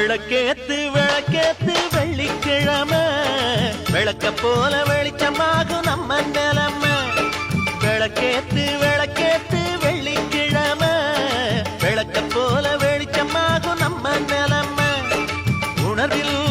விளக்கேத்து விளக்கேத்து வெள்ளிக்கிழமை விளக்க போல வெளிச்சமாகும் நம்ம நிலைமை. விளக்கேத்து விளக்கேத்து வெள்ளிக்கிழமை விளக்க போல வெளிச்சமாகும் நம்ம நிலைமை. உணர்வில்